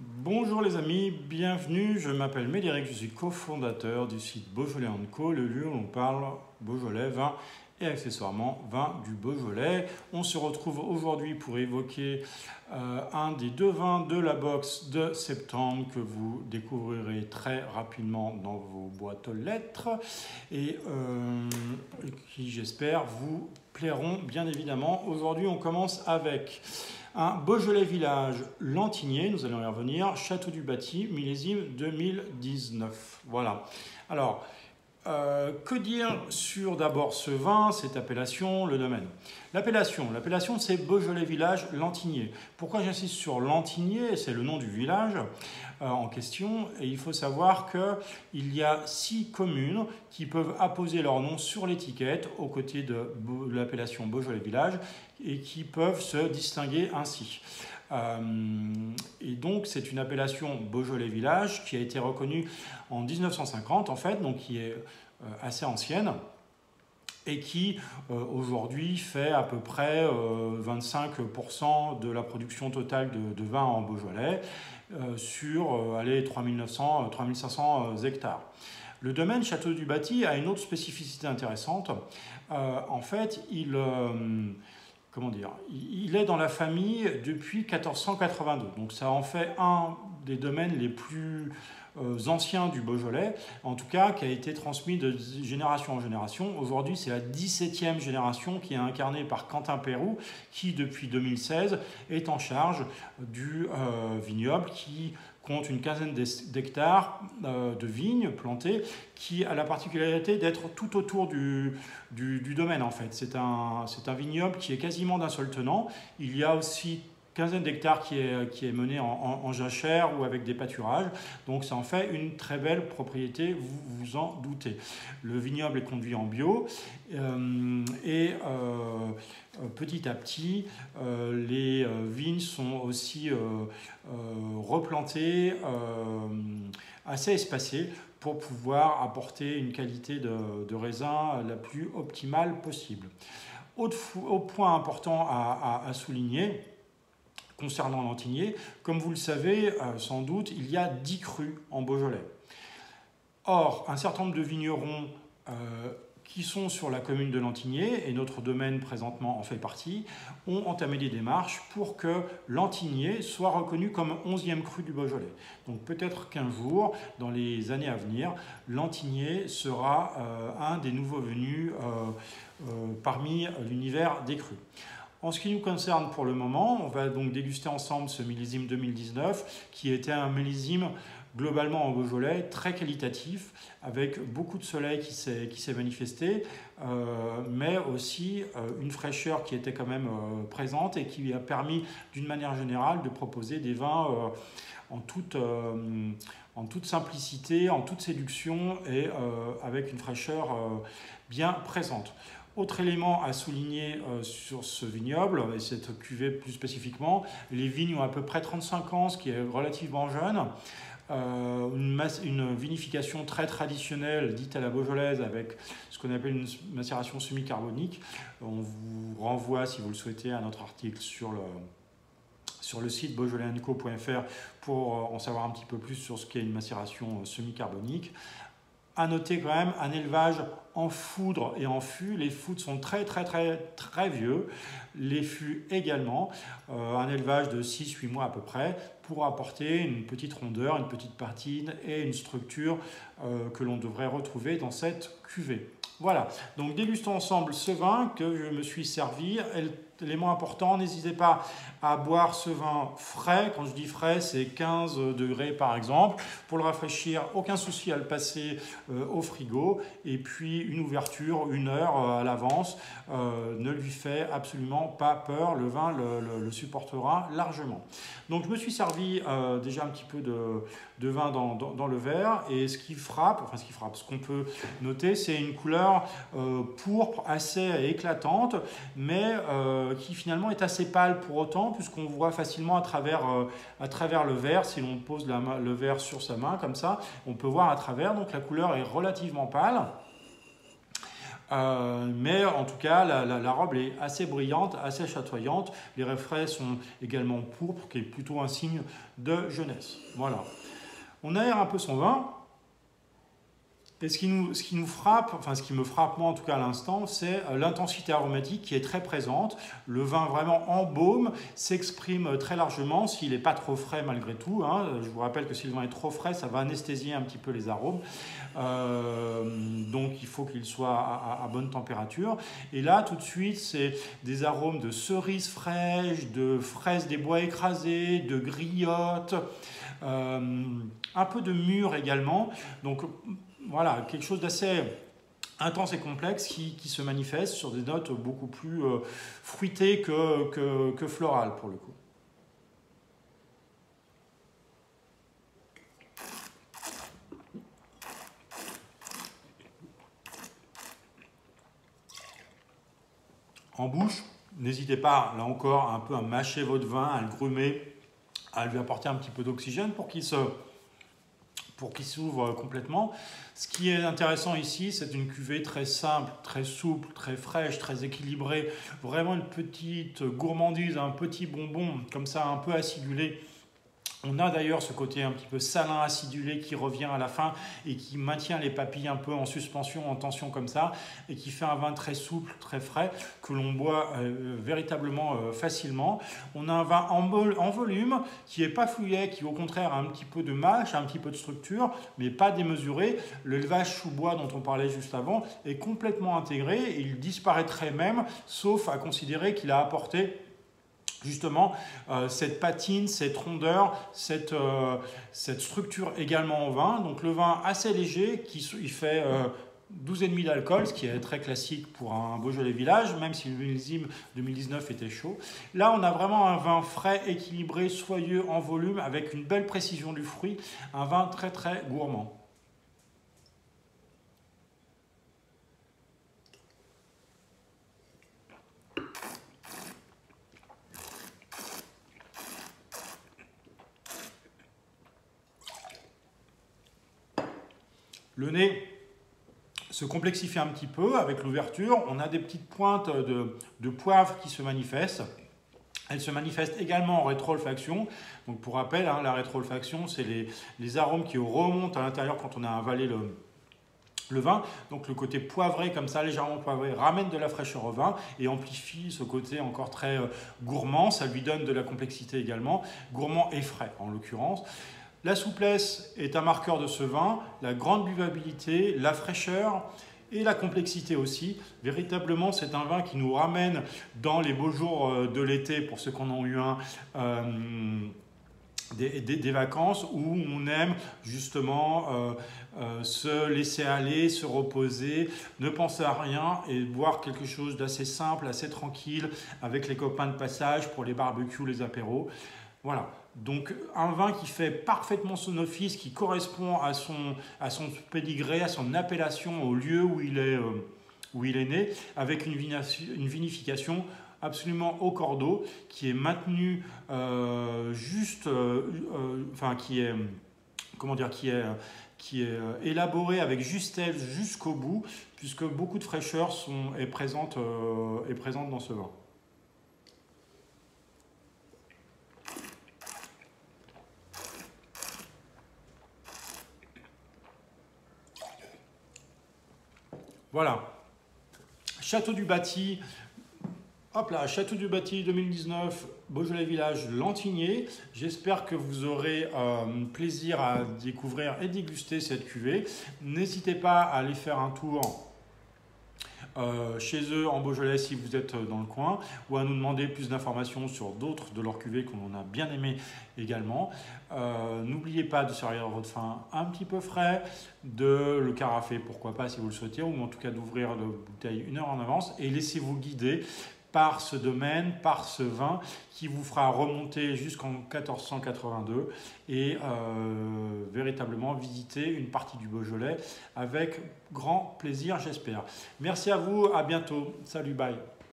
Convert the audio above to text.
Bonjour les amis, bienvenue, je m'appelle Médéric, je suis cofondateur du site Beaujolais & Co, le lieu où l'on parle Beaujolais, vin et accessoirement vin du Beaujolais. On se retrouve aujourd'hui pour évoquer un des deux vins de la box de septembre que vous découvrirez très rapidement dans vos boîtes aux lettres et qui j'espère vous plairont bien évidemment. Aujourd'hui on commence avec un Beaujolais Village Lantigné, nous allons y revenir, Château du Bâti, millésime 2019. Voilà. Alors, que dire sur d'abord ce vin, cette appellation, le domaine? L'appellation c'est Beaujolais Village Lantigné. Pourquoi j'insiste sur Lantigné? C'est le nom du village en question. Et il faut savoir qu'il y a 6 communes qui peuvent apposer leur nom sur l'étiquette aux côtés de l'appellation Beaujolais Village et qui peuvent se distinguer ainsi. Et donc c'est une appellation Beaujolais Village qui a été reconnue en 1950 en fait, donc qui est assez ancienne et qui aujourd'hui fait à peu près 25% de la production totale de vin en Beaujolais sur 3500 hectares. Le domaine Château du Bâti a une autre spécificité intéressante. En fait, il est dans la famille depuis 1482. Donc ça en fait un des domaines les plus anciens du Beaujolais, en tout cas qui a été transmis de génération en génération. Aujourd'hui, c'est la 17e génération qui est incarnée par Quentin Péroux, qui depuis 2016 est en charge du vignoble qui compte une quinzaine d'hectares de vignes plantées, qui a la particularité d'être tout autour du domaine en fait. C'est un vignoble qui est quasiment d'un seul tenant. Il y a aussi quinzaine d'hectares qui est mené en jachère ou avec des pâturages. Donc ça en fait une très belle propriété, vous vous en doutez. Le vignoble est conduit en bio petit à petit, les vignes sont aussi replantées, assez espacées pour pouvoir apporter une qualité de raisin la plus optimale possible. Autre point important à souligner, concernant Lantigné, comme vous le savez sans doute, il y a 10 crus en Beaujolais. Or, un certain nombre de vignerons qui sont sur la commune de Lantigné, et notre domaine présentement en fait partie, ont entamé des démarches pour que Lantigné soit reconnu comme 11e cru du Beaujolais. Donc peut-être qu'un jour, dans les années à venir, Lantigné sera un des nouveaux venus parmi l'univers des crus. En ce qui nous concerne pour le moment, on va donc déguster ensemble ce millésime 2019 qui était un millésime globalement en Beaujolais très qualitatif avec beaucoup de soleil qui s'est manifesté mais aussi une fraîcheur qui était quand même présente et qui a permis d'une manière générale de proposer des vins en toute simplicité, en toute séduction et avec une fraîcheur bien présente. Autre élément à souligner sur ce vignoble, et cette cuvée plus spécifiquement, les vignes ont à peu près 35 ans, ce qui est relativement jeune. Une vinification très traditionnelle, dite à la beaujolaise, avec ce qu'on appelle une macération semi-carbonique. On vous renvoie, si vous le souhaitez, à notre article sur le site beaujolaisandco.fr pour en savoir un petit peu plus sur ce qu'est une macération semi-carbonique. À noter quand même un élevage en foudre et en fût. Les foudres sont très vieux, les fûts également. Un élevage de 6-8 mois à peu près pour apporter une petite rondeur, une petite patine et une structure que l'on devrait retrouver dans cette cuvée. Voilà, donc dégustons ensemble ce vin que je me suis servi. L'élément important, n'hésitez pas à boire ce vin frais. Quand je dis frais, c'est 15 degrés par exemple. Pour le rafraîchir, aucun souci à le passer au frigo. Et puis une ouverture 1 heure à l'avance ne lui fait absolument pas peur. Le vin le supportera largement. Donc je me suis servi déjà un petit peu de vin dans le verre. Et ce qu'on peut noter, c'est une couleur pourpre assez éclatante, mais qui finalement est assez pâle pour autant, puisqu'on voit facilement à travers le verre. Si l'on pose le verre sur sa main comme ça, on peut voir à travers, donc la couleur est relativement pâle. Mais en tout cas, la robe est assez brillante, assez chatoyante. Les refrains sont également pourpres, qui est plutôt un signe de jeunesse. Voilà. On aère un peu son vin. Et ce qui nous frappe, enfin ce qui me frappe moi en tout cas à l'instant, c'est l'intensité aromatique qui est très présente. Le vin vraiment embaume, s'exprime très largement s'il n'est pas trop frais malgré tout. Hein. Je vous rappelle que si le vin est trop frais, ça va anesthésier un petit peu les arômes. Donc il faut qu'il soit à bonne température. Et là tout de suite, c'est des arômes de cerises fraîches, de fraises des bois écrasés, de griottes, un peu de mûre également. Donc voilà, quelque chose d'assez intense et complexe qui se manifeste sur des notes beaucoup plus fruitées que florales pour le coup. En bouche, n'hésitez pas, là encore, un peu à mâcher votre vin, à le grumer, à lui apporter un petit peu d'oxygène pour qu'il s'ouvre complètement. Ce qui est intéressant ici, c'est une cuvée très simple, très souple, très fraîche, très équilibrée. Vraiment une petite gourmandise, un petit bonbon, comme ça, un peu acidulé. On a d'ailleurs ce côté un petit peu salin acidulé qui revient à la fin et qui maintient les papilles un peu en suspension, en tension comme ça, et qui fait un vin très souple, très frais, que l'on boit véritablement facilement. On a un vin en volume qui n'est pas fluet, qui au contraire a un petit peu de mâche, un petit peu de structure, mais pas démesuré. Le levage sous bois dont on parlait juste avant est complètement intégré et il disparaîtrait même, sauf à considérer qu'il a apporté justement cette patine, cette rondeur, cette structure également au vin. Donc le vin assez léger, il fait 12,5 d'alcool, ce qui est très classique pour un Beaujolais Village, même si le millésime 2019 était chaud. Là, on a vraiment un vin frais, équilibré, soyeux, en volume, avec une belle précision du fruit, un vin très très gourmand. Le nez se complexifie un petit peu avec l'ouverture. On a des petites pointes de poivre qui se manifestent. Elles se manifestent également en rétro-olfaction. Donc pour rappel, hein, la rétro-olfaction, c'est les arômes qui remontent à l'intérieur quand on a avalé le vin. Donc le côté poivré, comme ça, légèrement poivré, ramène de la fraîcheur au vin et amplifie ce côté encore très gourmand. Ça lui donne de la complexité également, gourmand et frais en l'occurrence. La souplesse est un marqueur de ce vin, la grande buvabilité, la fraîcheur et la complexité aussi. Véritablement, c'est un vin qui nous ramène dans les beaux jours de l'été, pour ceux qui en ont eu un, des vacances où on aime justement se laisser aller, se reposer, ne penser à rien et boire quelque chose d'assez simple, assez tranquille avec les copains de passage pour les barbecues, les apéros. Voilà. Donc un vin qui fait parfaitement son office, qui correspond à son pédigré, à son appellation, au lieu où il est né, avec une vinification absolument au cordeau, qui est maintenue qui est élaborée avec justesse jusqu'au bout, puisque beaucoup de fraîcheur est présente dans ce vin. Voilà, Château du Bâti, hop là, Château du Bâti 2019, Beaujolais Village, Lantigné. J'espère que vous aurez plaisir à découvrir et déguster cette cuvée. N'hésitez pas à aller faire un tour chez eux en Beaujolais si vous êtes dans le coin, ou à nous demander plus d'informations sur d'autres de leurs cuvées qu'on a bien aimé également. N'oubliez pas de servir votre vin un petit peu frais, de le carafer pourquoi pas si vous le souhaitez, ou en tout cas d'ouvrir la bouteille 1 heure en avance, et laissez-vous guider par ce domaine, par ce vin qui vous fera remonter jusqu'en 1482 et véritablement visiter une partie du Beaujolais avec grand plaisir, j'espère. Merci à vous, à bientôt. Salut, bye.